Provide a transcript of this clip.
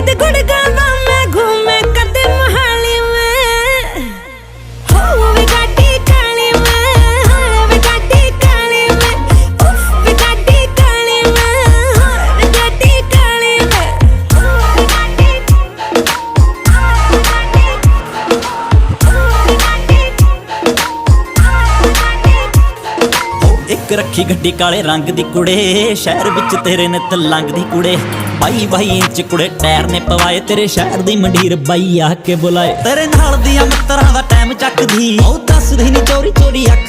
कद गुड़गावा में घूमे कद मोहाली में हो वे गाड़ी काली में हो वे गाड़ी काली में उफ वे गाड़ी काली में हो वे गाड़ी काली में हो वे गाड़ी एक रखी गड्डी काले रंग दी कुड़े शहर विच तेरे नित लंघदी कुड़े 22 इंच कुड़े टायर ने पवाए तेरे शहर दी मंडीर बाई आके बुलाए तेरे नाल दियां मित्तरां दा टाइम चकदी ओ दसदी नी चोरी चोरी अख